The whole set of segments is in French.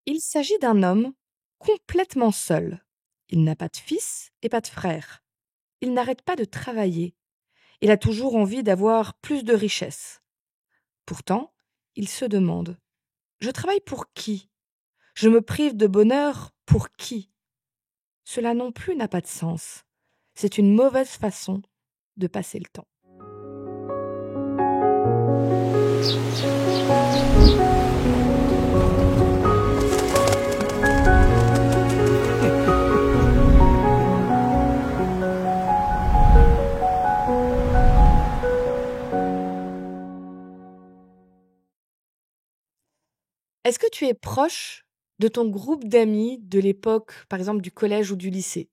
Il s'agit d'un homme complètement seul. Il n'a pas de fils et pas de frère. Il n'arrête pas de travailler. Il a toujours envie d'avoir plus de richesses. Pourtant, il se demande: je travaille pour qui? Je me prive de bonheur pour qui? Cela non plus n'a pas de sens. C'est une mauvaise façon de passer le temps. Est-ce que tu es proche de ton groupe d'amis de l'époque, par exemple du collège ou du lycée?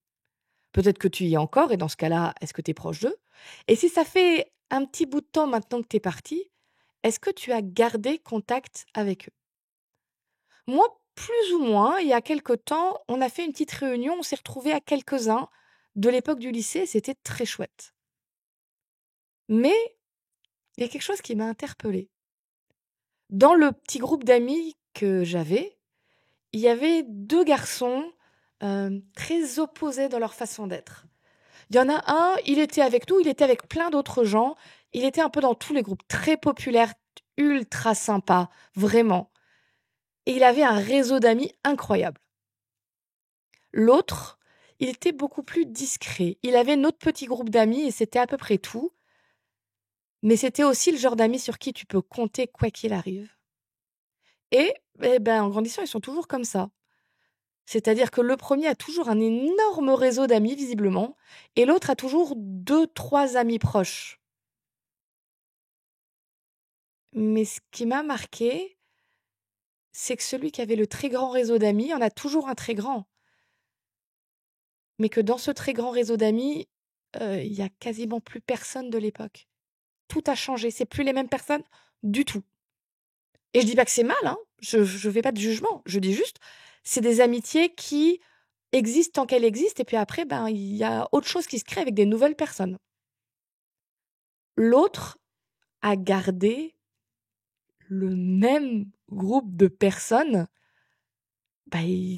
Peut-être que tu y es encore et dans ce cas-là, est-ce que tu es proche d'eux? Et si ça fait un petit bout de temps maintenant que tu es parti, est-ce que tu as gardé contact avec eux? Moi, plus ou moins, il y a quelque temps, on a fait une petite réunion, on s'est retrouvés à quelques-uns de l'époque du lycée, c'était très chouette. Mais il y a quelque chose qui m'a interpellée. Dans le petit groupe d'amis que j'avais, il y avait 2 garçons, très opposés dans leur façon d'être. Il y en a un, il était avec nous, il était avec plein d'autres gens, il était un peu dans tous les groupes, très populaire, ultra sympa, vraiment. Et il avait un réseau d'amis incroyable. L'autre, il était beaucoup plus discret. Il avait notre petit groupe d'amis et c'était à peu près tout, mais c'était aussi le genre d'amis sur qui tu peux compter quoi qu'il arrive. En grandissant, ils sont toujours comme ça. C'est-à-dire que le premier a toujours un énorme réseau d'amis visiblement et l'autre a toujours 2, 3 amis proches. Mais ce qui m'a marqué, c'est que celui qui avait le très grand réseau d'amis en a toujours un très grand. Mais que dans ce très grand réseau d'amis, il y a quasiment plus personne de l'époque. Tout a changé, c'est plus les mêmes personnes du tout. Et je dis pas que c'est mal, hein, je fais pas de jugement, je dis juste, c'est des amitiés qui existent tant qu'elles existent et puis après, il y a autre chose qui se crée avec des nouvelles personnes. L'autre a gardé le même groupe de personnes,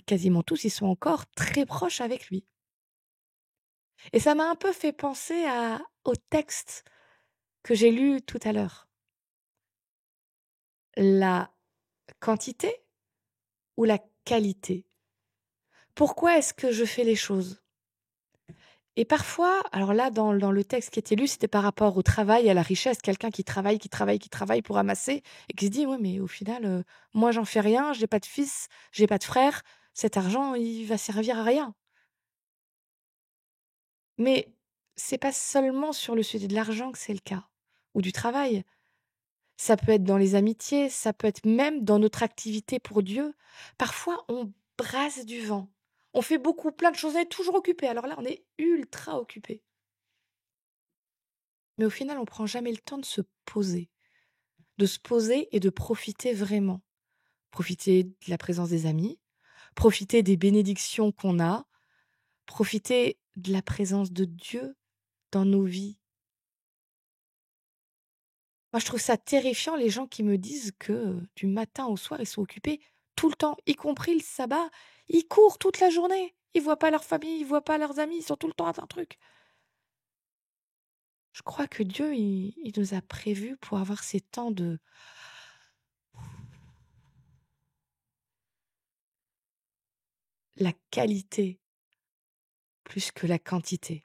quasiment tous, ils sont encore très proches avec lui. Et ça m'a un peu fait penser au texte que j'ai lu tout à l'heure. La quantité ou la qualité? Pourquoi est-ce que je fais les choses? Et parfois, alors là, dans le texte qui était lu, c'était par rapport au travail, à la richesse, quelqu'un qui travaille, qui travaille, qui travaille pour amasser et qui se dit: «Ouais, mais au final, moi, j'en fais rien, j'ai pas de fils, j'ai pas de frère, cet argent, il va servir à rien». Mais c'est pas seulement sur le sujet de l'argent que c'est le cas, ou du travail. Ça peut être dans les amitiés, ça peut être même dans notre activité pour Dieu. Parfois, on brasse du vent. On fait beaucoup, plein de choses, on est toujours occupé. Alors là, on est ultra occupé. Mais au final, on prend jamais le temps de se poser et de profiter vraiment. Profiter de la présence des amis, profiter des bénédictions qu'on a, profiter de la présence de Dieu dans nos vies. Moi, je trouve ça terrifiant, les gens qui me disent que du matin au soir, ils sont occupés tout le temps, y compris le sabbat. Ils courent toute la journée. Ils voient pas leur famille, ils voient pas leurs amis, ils sont tout le temps à un truc. Je crois que Dieu, il nous a prévus pour avoir ces temps de la qualité plus que la quantité.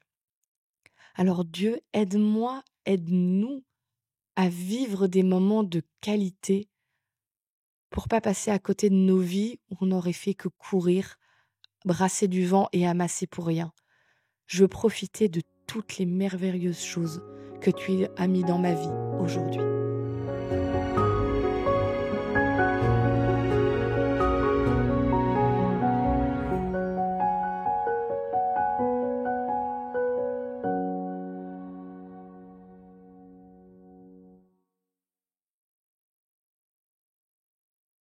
Alors Dieu, aide-moi, aide-nous à vivre des moments de qualité pour pas passer à côté de nos vies où on n'aurait fait que courir, brasser du vent et amasser pour rien. Je veux profiter de toutes les merveilleuses choses que tu as mis dans ma vie aujourd'hui.